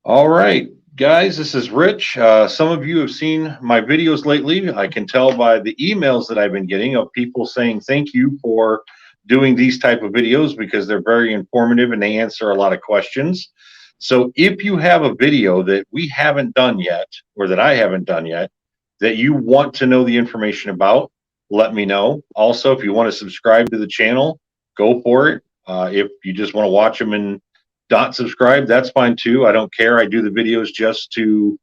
All right, guys, this is Rich. Some of you have seen my videos lately. I can tell by the emails that I've been getting of people saying thank you for doing these type of videos because they're very informative and they answer a lot of questions. So if you have a video that we haven't done yet or that I haven't done yet that you want to know the information about, let me know. Also, if you want to subscribe to the channel, go for it. If you just want to watch them and not subscribe, that's fine too. I don't care. I do the videos just to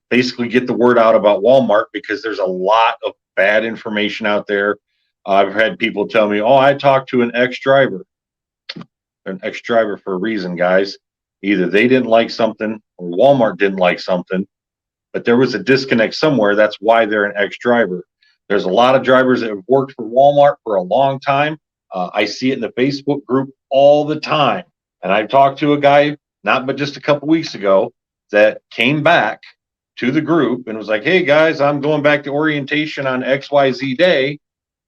basically get the word out about Walmart because there's a lot of bad information out there. I've had people tell me, "Oh, I talked to an ex-driver." They're an ex-driver for a reason, guys. Either they didn't like something or Walmart didn't like something, but there was a disconnect somewhere. That's why they're an ex-driver. There's a lot of drivers that have worked for Walmart for a long time. I see it in the Facebook group all the time. And I talked to a guy, not but just a couple weeks ago, that came back to the group and was like, "Hey guys, I'm going back to orientation on XYZ day."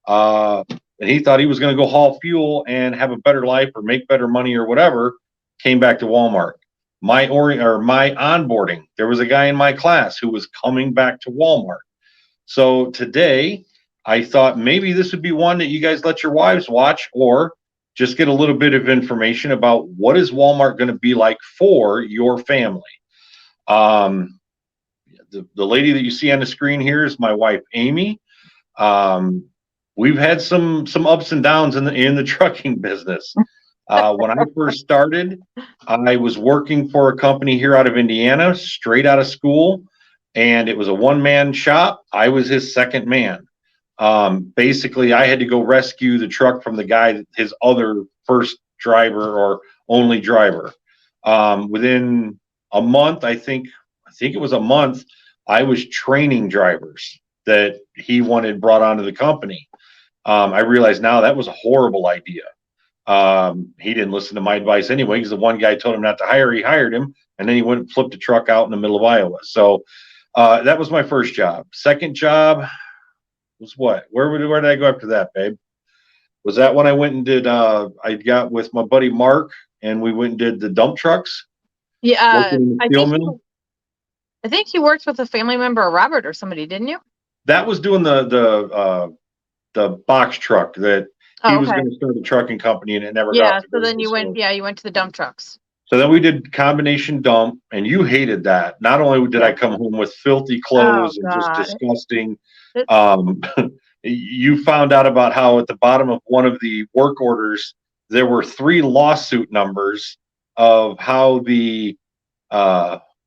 And he thought he was going to go haul fuel and have a better life or make better money or whatever. Came back to Walmart. My onboarding, there was a guy in my class who was coming back to Walmart. So today, I thought maybe this would be one that you guys let your wives watch or just get a little bit of information about what is Walmart going to be like for your family. Um, the lady that you see on the screen here is my wife, Amy. Um, we've had some ups and downs in the trucking business. When I first started, I was working for a company here out of Indiana, straight out of school, and it was a one-man shop. I was his second man. Basically, I had to go rescue the truck from the guy, his other first driver or only driver. Within a month, I think it was a month, I was training drivers that he wanted brought onto the company. I realize now that was a horrible idea. He didn't listen to my advice anyway because the one guy told him not to hire. He hired him, and then he went and flipped a truck out in the middle of Iowa. So that was my first job. Second job was what? Where did I go after that, babe? Was that when I went and did? I got with my buddy Mark, and we went and did the dump trucks, Yeah, working in the steel mill. I think you worked with a family member of Robert or somebody, didn't you? That was doing the box truck that he Oh, was okay. going to start a trucking company, and it never got off Yeah, the so ground. then you went to the dump trucks. So then we did combination dump, and you hated that. Not only did I Yeah. come home with filthy Oh clothes and just God. disgusting, It, um, you found out about how at the bottom of one of the work orders there were three lawsuit numbers of how the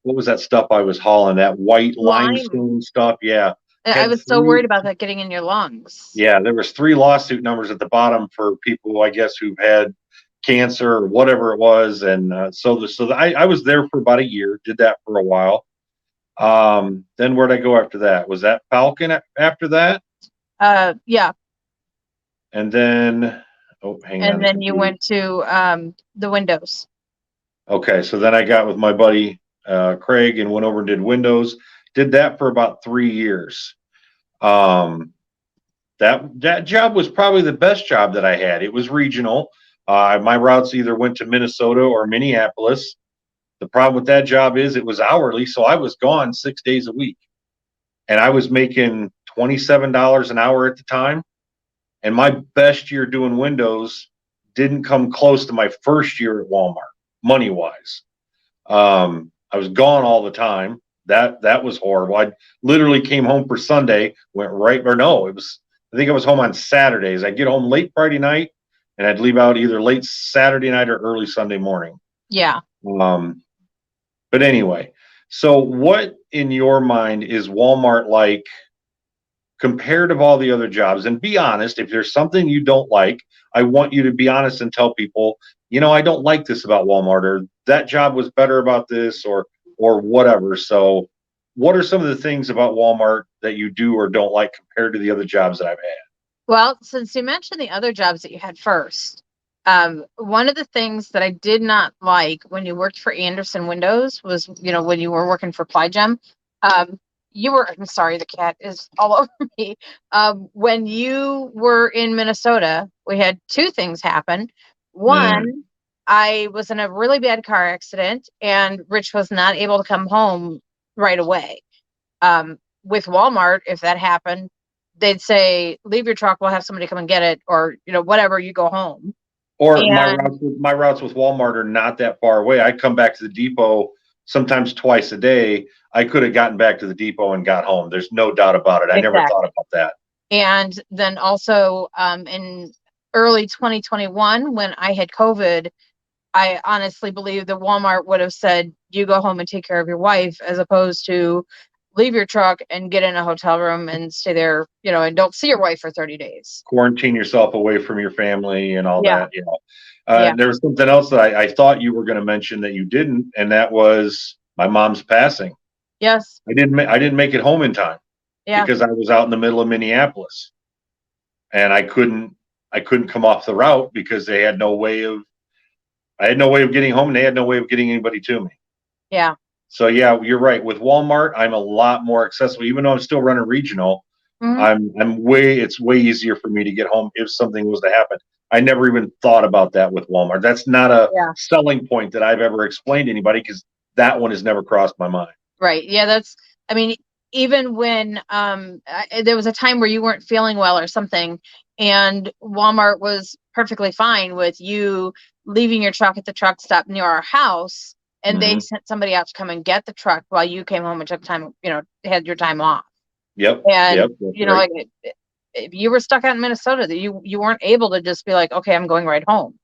what was that stuff I was hauling, that white lime. limestone stuff? Yeah, I had was so three. worried about that getting in your lungs. Yeah, there was three lawsuit numbers at the bottom for people, I guess, who've had cancer or whatever it was, and I was there for about a year, did that for a while. Then where'd I go after that? Was that Falcon after that? Yeah. And then, oh, hang on, And the then you computer. went to the windows. Okay, so then I got with my buddy Craig and went over and did Windows. Did that for about 3 years. Um, that job was probably the best job that I had. It was regional. My routes either went to Minnesota or Minneapolis. The problem with that job is it was hourly, so I was gone 6 days a week, and I was making $27 an hour at the time. And my best year doing Windows didn't come close to my first year at Walmart, money wise. I was gone all the time. That was horrible. I literally came home for Sunday, went right or no, it was I think I was home on Saturdays. I'd get home late Friday night and I'd leave out either late Saturday night or early Sunday morning. Yeah. Um, but anyway, so what in your mind is Walmart like compared to all the other jobs? And be honest, if there's something you don't like, I want you to be honest and tell people, I don't like this about Walmart, or that job was better about this, or whatever. So what are some of the things about Walmart that you do or don't like compared to the other jobs that I've had? Well, since you mentioned the other jobs that you had first, one of the things that I did not like when you worked for Anderson Windows was, when you were working for Plygem, um, I'm sorry, the cat is all over me. When you were in Minnesota, we had two things happen. Mm, One, I was in a really bad car accident, and Rich was not able to come home right away. With Walmart, if that happened, they'd say, leave your truck, we'll have somebody come and get it, or, whatever, you go home. Or And my routes with Walmart are not that far away. I come back to the depot sometimes twice a day. I could have gotten back to the depot and got home. There's no doubt about it. I never thought exactly. about that. And then also, in early 2021, when I had COVID, I honestly believe that Walmart would have said, you go home and take care of your wife, as opposed to leave your truck and get in a hotel room and stay there, and don't see your wife for 30 days. Quarantine yourself away from your family and all Yeah. that. Yeah. There was something else that I thought you were going to mention that you didn't, and that was my mom's passing. Yes. I didn't make it home in time Yeah. because I was out in the middle of Minneapolis, and I couldn't come off the route because I had no way of getting home, and they had no way of getting anybody to me. Yeah. So yeah, you're right. With Walmart, I'm a lot more accessible, even though I'm still running regional. Mhm. It's way easier for me to get home if something was to happen. I never even thought about that with Walmart. That's not a Yeah. selling point that I've ever explained to anybody, because that one has never crossed my mind. Right. Yeah. I mean, even when there was a time where you weren't feeling well or something, and Walmart was perfectly fine with you leaving your truck at the truck stop near our house, and they Mm-hmm. sent somebody out to come and get the truck while you came home and took time, had your time off. Yep. And, That's right. like, if you were stuck out in Minnesota, that you weren't able to just be like, okay, I'm going right home.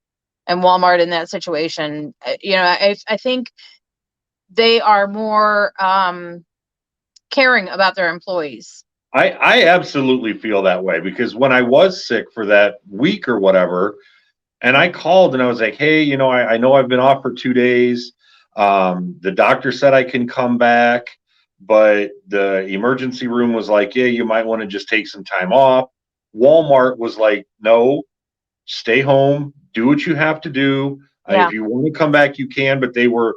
And Walmart in that situation, I think they are more caring about their employees. I absolutely feel that way, because when I was sick for that week or whatever, and I called and I was like, hey, I know I've been off for 2 days. The doctor said I can come back, but the emergency room was like, yeah, you might want to just take some time off. Walmart was like, no, stay home, do what you have to do. Yeah. If you want to come back, you can. But they were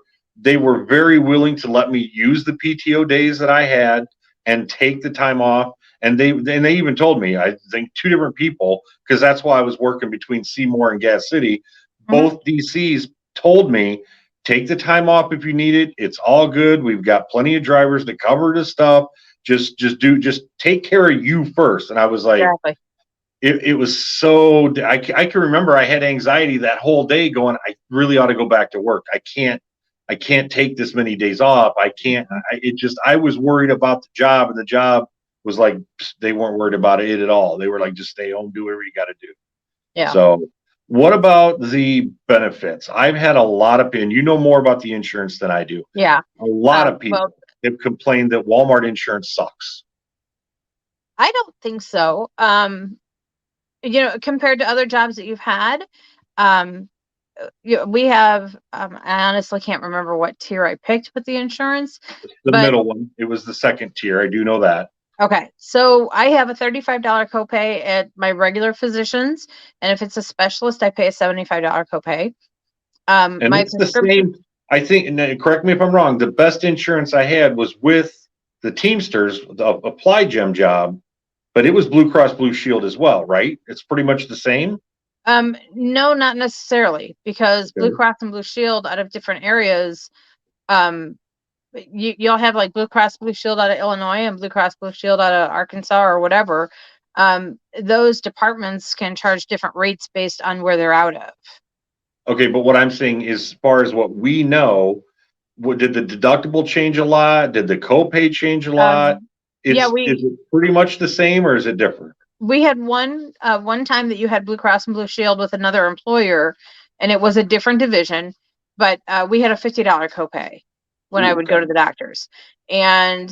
very willing to let me use the PTO days that I had and take the time off. And they even told me, I think two different people, because that's why I was working between Seymour and Gas City. Mhm. Both DCs told me, take the time off if you need it. It's all good. We've got plenty of drivers to cover the stuff. Just take care of you first. And I was like, Exactly. it was so, I can remember I had anxiety that whole day going, I really ought to go back to work. I can't take this many days off. I can't, I was worried about the job, and the job was like, they weren't worried about it at all. They were like, just stay home, do whatever you got to do. Yeah. So what about the benefits? I've had a lot of, and you know more about the insurance than I do. Yeah. A lot of Well, people have complained that Walmart insurance sucks. I don't think so. Compared to other jobs that you've had, um, we have, I honestly can't remember what tier I picked with the insurance, The but middle one, it was the second tier. I do know that. okay. So I have a $35 copay at my regular physicians, and if it's a specialist, I pay a $75 copay. And My it's the prescription, same, I think, and correct me if I'm wrong, the best insurance I had was with the Teamsters, the Applied Gem job, but it was Blue Cross Blue Shield as well, right? It's pretty much the same. no, not necessarily, because Blue Okay. Cross and Blue Shield out of different areas, um, you'll have like Blue Cross Blue Shield out of Illinois and Blue Cross Blue Shield out of Arkansas or whatever. Those departments can charge different rates based on where they're out of. Okay, but what I'm saying is, as far as what we know, did the deductible change a lot? Did the copay change a lot? Yeah, Is it pretty much the same, or is it different? we had one time that you had Blue Cross and Blue Shield with another employer, and it was a different division, but we had a $50 copay when I Ooh, would go to the doctors. And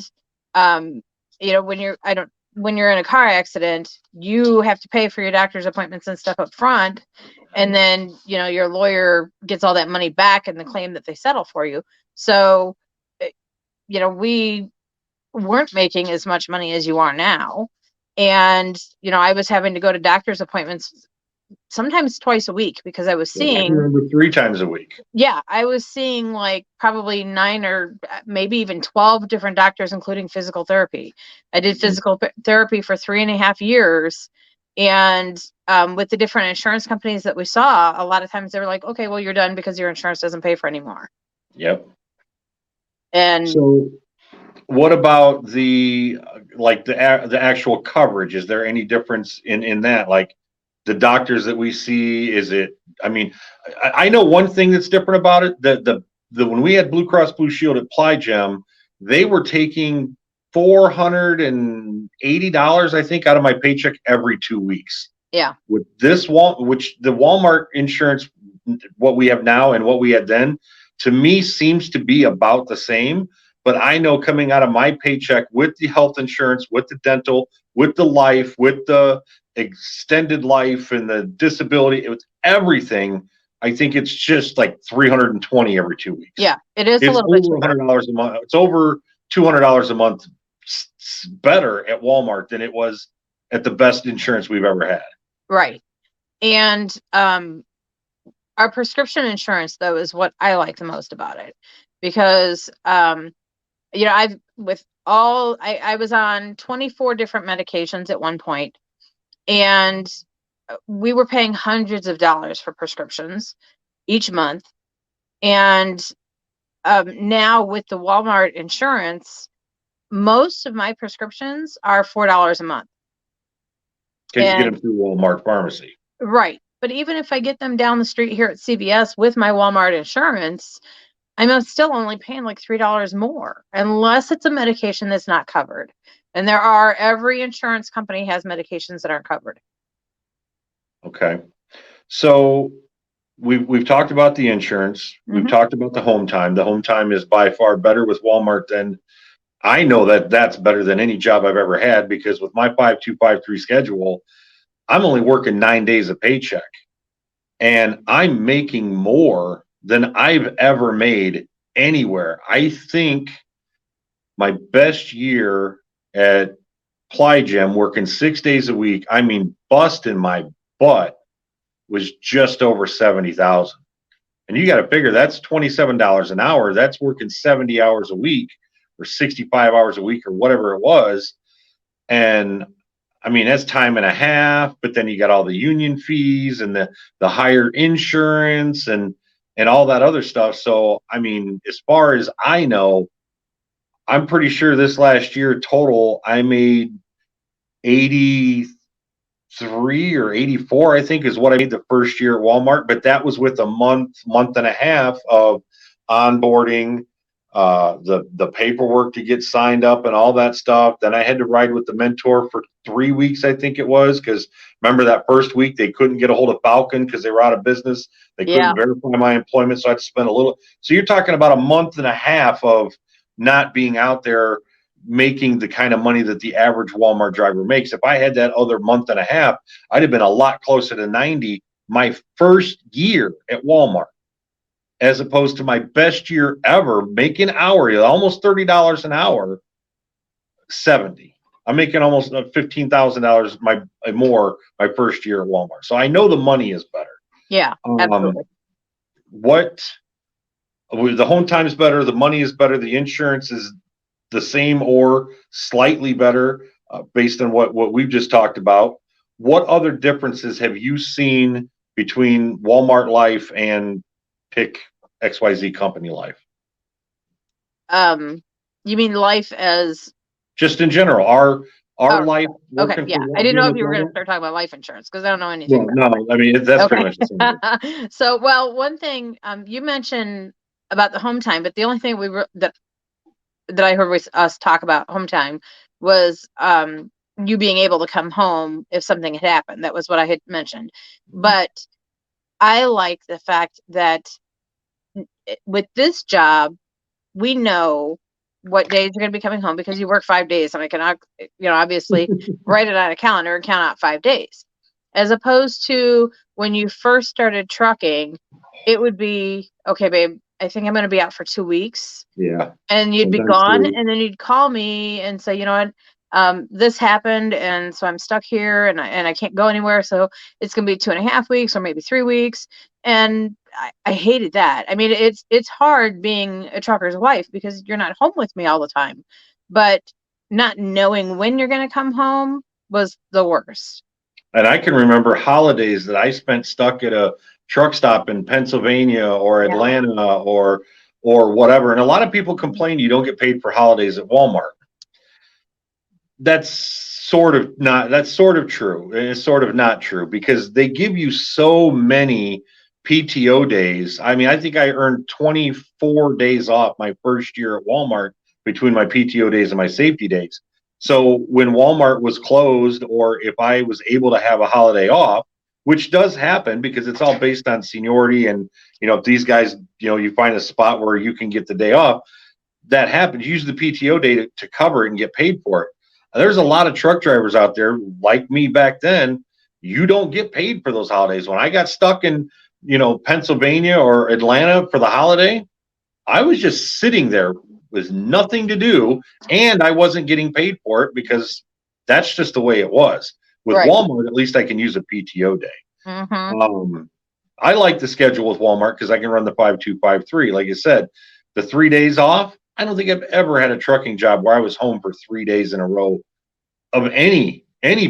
um, when you're in a car accident, you have to pay for your doctor's appointments and stuff up front, and then your lawyer gets all that money back in the claim that they settle for you. So we weren't making as much money as you are now. And, I was having to go to doctor's appointments sometimes twice a week because I was I can seeing, remember 3 times a week. yeah, I was seeing like probably 9 or maybe even 12 different doctors, including physical therapy. I did physical therapy for 3.5 years. And with the different insurance companies that we saw, a lot of times they were like, okay, well, you're done because your insurance doesn't pay for anymore. Yep. And So what about the the actual coverage? Is there any difference in that? Like the doctors that we see, is it? I mean, I know one thing that's different about it. The when we had Blue Cross Blue Shield at Plygem, they were taking $480, I think, out of my paycheck every 2 weeks. yeah, With this which the Walmart insurance, what we have now and what we had then, to me seems to be about the same. But I know coming out of my paycheck with the health insurance, with the dental, with the life, with the extended life and the disability, with everything, I think it's just like 320 every 2 weeks. yeah, it is a It's little bit over cheaper. $100 a month. It's over $200 a month better at Walmart than it was at the best insurance we've ever had. Right. And our prescription insurance, though, is what I like the most about it, because I was on 24 different medications at one point, and we were paying hundreds of dollars for prescriptions each month. And now with the Walmart insurance, most of my prescriptions are $4 a month. Because you get them through Walmart pharmacy. Right. But even if I get them down the street here at CVS with my Walmart insurance, I'm still only paying like $3 more, unless it's a medication that's not covered. And every insurance company has medications that aren't covered. Okay. So we've talked about the insurance. We've talked about the home time. The home time is by far better with Walmart than I know that's better than any job I've ever had, because with my 5-2-5-3 schedule, I'm only working 9 days a paycheck, and I'm making more than I've ever made anywhere. I think my best year at Plygem, working 6 days a week, I mean, busting my butt, was just over 70,000. And you got to figure that's $27 an hour. That's working 70 hours a week or 65 hours a week or whatever it was. And I mean, that's time and a half, but then you got all the union fees and the higher insurance and all that other stuff. So, I mean, as far as I know, I'm pretty sure this last year total, I made 83 or 84, I think, is what I made the first year at Walmart. But that was with a month and a half of onboarding, the paperwork to get signed up and all that stuff. Then I had to ride with the mentor for 3 weeks, I think it was, because remember that first week they couldn't get a hold of Falcon because they were out of business. They couldn't verify my employment, so I had to spend a little. So you're talking about a month and a half of not being out there making the kind of money that the average Walmart driver makes. If I had that other month and a half, I'd have been a lot closer to 90 my first year at Walmart, as opposed to my best year ever making hourly, almost $30 an hour, 70. I'm making almost $15,000 more my first year at Walmart. So I know the money is better. Yeah, absolutely. The home time is better, the money is better, the insurance is the same or slightly better, based on what we've just talked about. What other differences have you seen between Walmart life and pick XYZ company life? You mean life as just in general, our life. Okay, yeah. I didn't know if you were going to start talking about life insurance, because I don't know anything. Well, no, I mean that's pretty much the same. So, well, one thing you mentioned about the home time, but the only thing that I heard us talk about home time was you being able to come home if something had happened. That was what I had mentioned. But I like the fact that with this job, we know what days you're going to be coming home, because you work 5 days, and I can, obviously write it on a calendar and count out 5 days. As opposed to when you first started trucking, it would be, okay, babe, I think I'm going to be out for 2 weeks. Yeah. And you'd be gone, and then you'd call me and say, you know what, this happened, and so I'm stuck here, and I can't go anywhere. So it's going to be 2.5 weeks or maybe 3 weeks. And I hated that. I mean, it's hard being a trucker's wife, because you're not home with me all the time, but not knowing when you're going to come home was the worst. And I can remember holidays that I spent stuck at a truck stop in Pennsylvania or Yeah. Atlanta or whatever. And a lot of people complain you don't get paid for holidays at Walmart. That's sort of true. It's sort of not true because they give you so many PTO days. I mean, I think I earned 24 days off my first year at Walmart between my PTO days and my safety days. So when Walmart was closed, or if I was able to have a holiday off, which does happen because it's all based on seniority, and if these guys, you find a spot where you can get the day off, that happens. Use the PTO day to cover it and get paid for it. There's a lot of truck drivers out there like me back then. You don't get paid for those holidays. When I got stuck in, Pennsylvania or Atlanta for the holiday, I was just sitting there with nothing to do, and I wasn't getting paid for it because that's just the way it was. With Right. Walmart, at least I can use a PTO day. Mm-hmm. I like the schedule with Walmart because I can run the 5-2-5-3. Like I said, the 3 days off. I don't think I've ever had a trucking job where I was home for 3 days in a row of any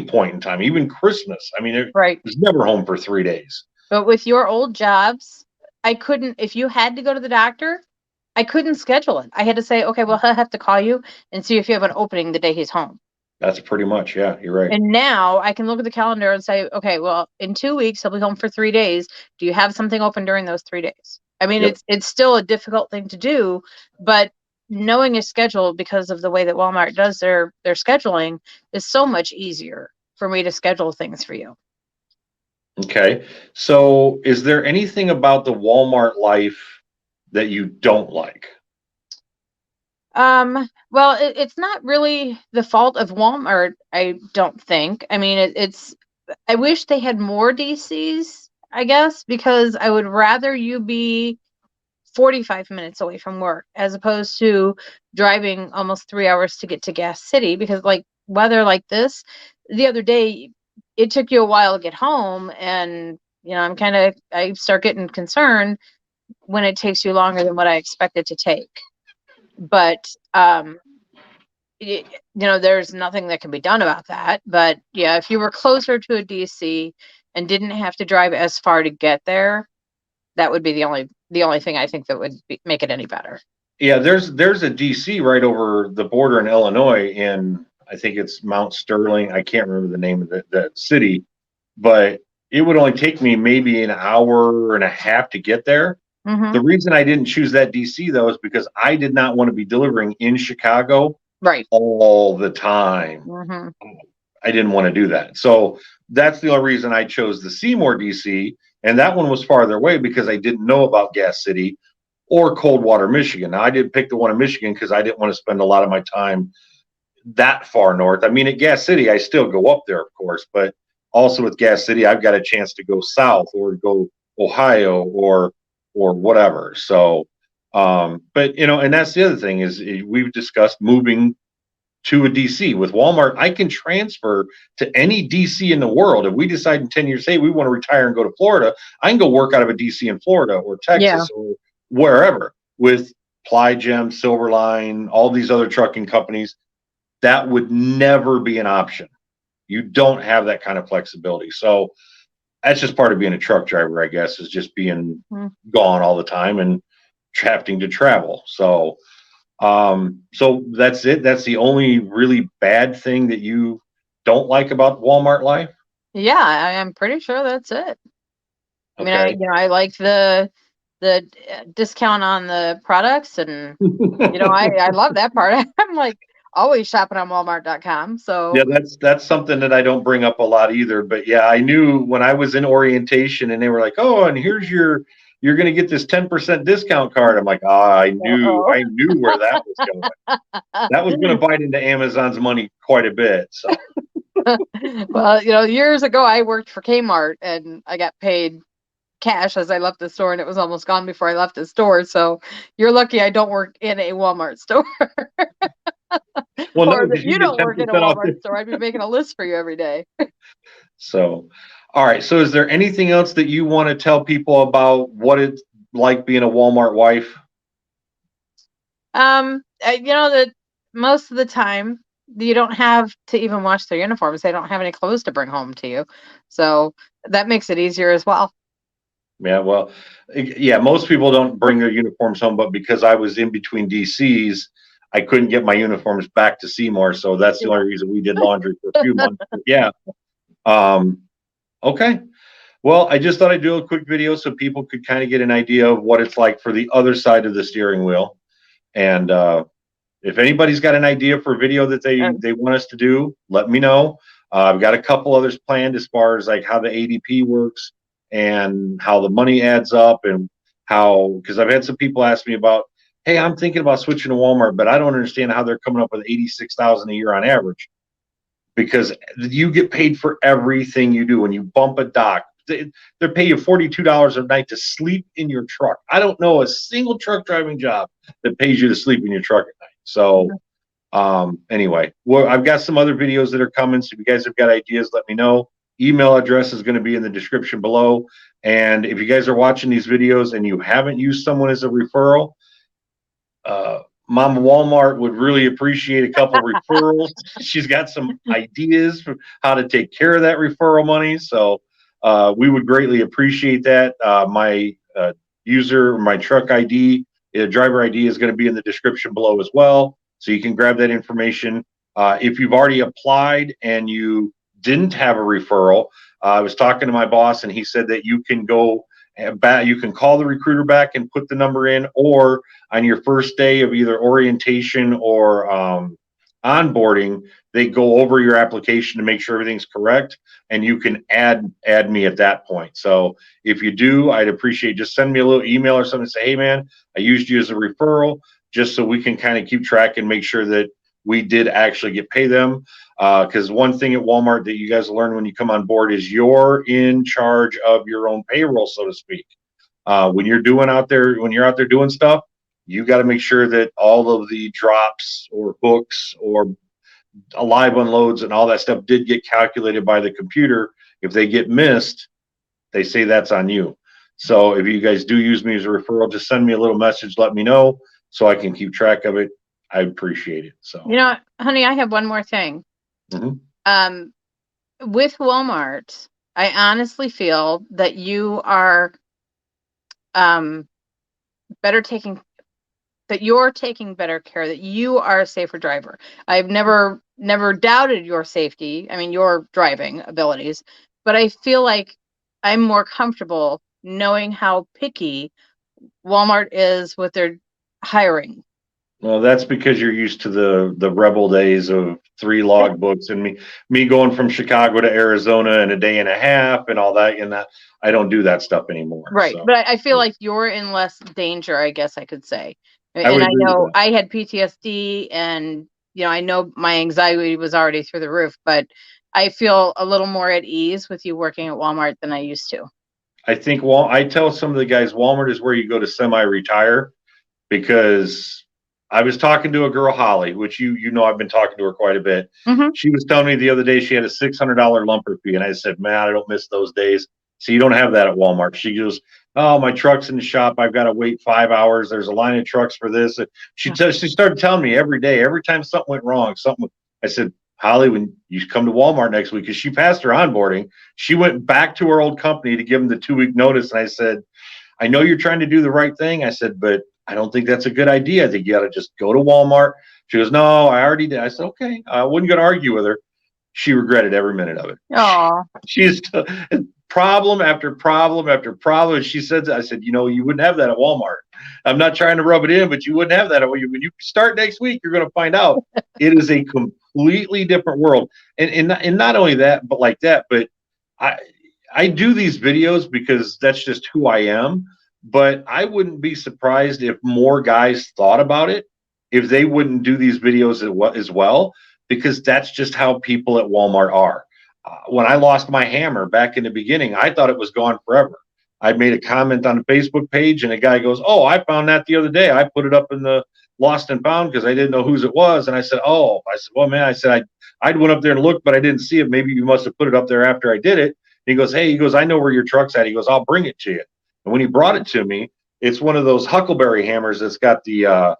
point in time, even Christmas. I mean, it Right. was never home for 3 days. But with your old jobs, I couldn't, if you had to go to the doctor, I couldn't schedule it. I had to say, okay, well, he'll have to call you and see if you have an opening the day he's home. That's pretty much, yeah, you're right. And now I can look at the calendar and say, okay, well, in 2 weeks, he'll be home for 3 days. Do you have something open during those 3 days? I mean, Yep. it's still a difficult thing to do, but knowing his schedule because of the way that Walmart does their scheduling is so much easier for me to schedule things for you. Okay. So is there anything about the Walmart life that you don't like? Well, it's not really the fault of Walmart, I don't think. I mean, I wish they had more DCs, I guess, because I would rather you be 45 minutes away from work as opposed to driving almost 3 hours to get to Gas City, because like weather like this, the other day it took you a while to get home, and I start getting concerned when it takes you longer than what I expected to take. But there's nothing that can be done about that. But yeah, if you were closer to a DC and didn't have to drive as far to get there, that would be the only thing I think that would make it any better. Yeah, there's a DC right over the border in Illinois, in I think it's Mount Sterling. I can't remember the name of the city, but it would only take me maybe an hour and a half to get there. Mm-hmm. The reason I didn't choose that DC though is because I did not want to be delivering in Chicago Right. all the time. Mm-hmm. I didn't want to do that. So that's the only reason I chose the Seymour DC. And that one was farther away because I didn't know about Gas City or Coldwater, Michigan. Now, I did pick the one in Michigan because I didn't want to spend a lot of my time that far north. I mean, at Gas City, I still go up there, of course, but also with Gas City, I've got a chance to go south or go Ohio or whatever. So, but and that's the other thing is we've discussed moving to a DC. With Walmart, I can transfer to any DC in the world. If we decide in 10 years, hey, we want to retire and go to Florida, I can go work out of a DC in Florida or Texas or wherever. With Plygem, Silverline, all these other trucking companies, that would never be an option. You don't have that kind of flexibility. So that's just part of being a truck driver, I guess, is just being gone all the time and having to travel. So that's it. That's the only really bad thing that you don't like about Walmart life. Yeah, I'm pretty sure that's it. I mean, Okay. I like the discount on the products, and I love that part. I'm like always shopping on Walmart.com. So Yeah, that's something that I don't bring up a lot either. But yeah, I knew when I was in orientation and they were like, "Oh, and you're going to get this 10% discount card." I'm like, I knew where that was going. That was going to bite into Amazon's money quite a bit. So well, years ago I worked for Kmart and I got paid cash as I left the store, and it was almost gone before I left the store. So you're lucky I don't work in a Walmart store. well, or no, that you you don't get work in a 10% off. Walmart store. I'd be making a list for you every day. So, all right. So, is there anything else that you want to tell people about what it's like being a Walmart wife? That most of the time you don't have to even wash their uniforms. They don't have any clothes to bring home to you. So that makes it easier as well. Yeah, well, yeah, most people don't bring their uniforms home, but because I was in between DCs, I couldn't get my uniforms back to Seymour, so that's the Yeah. only reason we did laundry for a few months. But yeah. Um, okay. Well, I just thought I'd do a quick video so people could kind of get an idea of what it's like for the other side of the steering wheel. And if anybody's got an idea for a video that they want us to do, let me know. I've got a couple others planned as far as like how the ADP works and how the money adds up and how, because I've had some people ask me about, hey, I'm thinking about switching to Walmart, but I don't understand how they're coming up with 86,000 a year on average, because you get paid for everything you do. When you bump a dock, they're paying you $42 a night to sleep in your truck. I don't know a single truck driving job that pays you to sleep in your truck at night. So anyway, well, I've got some other videos that are coming. So if you guys have got ideas, let me know. Email address is going to be in the description below. And if you guys are watching these videos and you haven't used someone as a referral, Mama Walmart would really appreciate a couple referrals. She's got some ideas for how to take care of that referral money. So we would greatly appreciate that. My user, my truck ID, driver ID is going to be in the description below as well. So you can grab that information. If you've already applied and you didn't have a referral, I was talking to my boss and he said that you can go back, you can call the recruiter back and put the number in, or on your first day of either orientation or onboarding, they go over your application to make sure everything's correct, and you can add me at that point. So if you do, I'd appreciate just send me a little email or something and say, hey man, I used you as a referral, just so we can kind of keep track and make sure that we did actually get pay them. Because one thing at Walmart that you guys learn when you come on board is you're in charge of your own payroll, so to speak. When you're out there doing stuff, you got to make sure that all of the drops or hooks or live unloads and all that stuff did get calculated by the computer. If they get missed, they say that's on you. So if you guys do use me as a referral, just send me a little message, let me know so I can keep track of it. I appreciate it. So, honey, I have one more thing. Mm-hmm. With Walmart, I honestly feel that you are you're taking better care, that you are a safer driver. I've never doubted your safety. I mean, your driving abilities, but I feel like I'm more comfortable knowing how picky Walmart is with their hiring. Well, that's because you're used to the rebel days of 3 log books and me going from Chicago to Arizona in a day and a half and all that, and that I don't do that stuff anymore. Right. So. But I feel like you're in less danger, I guess I could say. I And I agree with know that. I had PTSD and I know my anxiety was already through the roof, but I feel a little more at ease with you working at Walmart than I used to. I think I tell some of the guys Walmart is where you go to semi-retire, because I was talking to a girl, Holly, which I've been talking to her quite a bit. Mm-hmm. She was telling me the other day she had a $600 lumper fee, and I said, man, I don't miss those days. So you don't have that at Walmart. She goes, oh, my truck's in the shop. I've got to wait 5 hours. There's a line of trucks for this. She started telling me every day, every time something went wrong, I said, Holly, when you come to Walmart next week, because she passed her onboarding, she went back to her old company to give them the 2-week notice. And I said, I know you're trying to do the right thing. I said, but I don't think that's a good idea. I think you got to just go to Walmart. She goes, no, I already did. I said, okay. I wasn't going to argue with her. She regretted every minute of it. Oh, She's problem after problem after problem. She said, I said, you wouldn't have that at Walmart. I'm not trying to rub it in, but you wouldn't have that. When you start next week, you're going to find out it is a completely different world. And not only that, but like that, but I do these videos because that's just who I am. But I wouldn't be surprised if more guys thought about it, if they wouldn't do these videos as well, because that's just how people at Walmart are. When I lost my hammer back in the beginning, I thought it was gone forever. I made a comment on the Facebook page, and a guy goes, oh, I found that the other day. I put it up in the lost and found because I didn't know whose it was. And I said, oh, well, man, I'd went up there and looked, but I didn't see it. Maybe you must have put it up there after I did it. And he goes, hey, I know where your truck's at. He goes, I'll bring it to you. And when he brought it to me, it's one of those Huckleberry hammers that's got the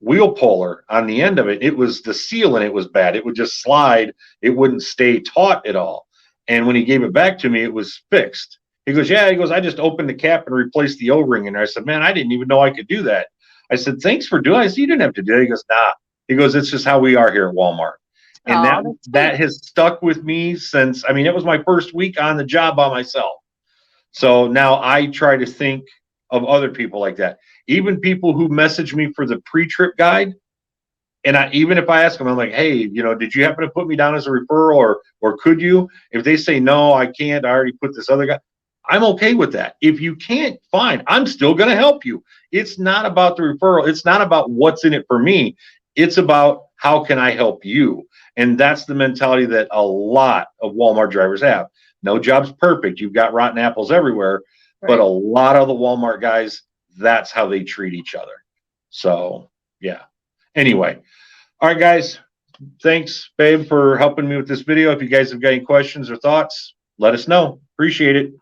wheel puller on the end of it. It was the seal and it was bad. It would just slide. It wouldn't stay taut at all. And when he gave it back to me, it was fixed. He goes, yeah, he goes, I just opened the cap and replaced the O-ring in there. I said, man, I didn't even know I could do that. I said, thanks for doing it. I said, you didn't have to do it. He goes, nah. He goes, it's just how we are here at Walmart. And Oh, that has stuck with me since, I mean, it was my first week on the job by myself. So now I try to think of other people like that. Even people who message me for the pre-trip guide. And even if I ask them, I'm like, hey, you know, did you happen to put me down as a referral or could you? If they say, no, I can't, I already put this other guy, I'm okay with that. If you can't, fine, I'm still going to help you. It's not about the referral. It's not about what's in it for me. It's about how can I help you? And that's the mentality that a lot of Walmart drivers have. No job's perfect. You've got rotten apples everywhere, but a lot of the Walmart guys, that's how they treat each other. So, yeah. Anyway, all right, guys. Thanks, babe, for helping me with this video. If you guys have got any questions or thoughts, let us know. Appreciate it.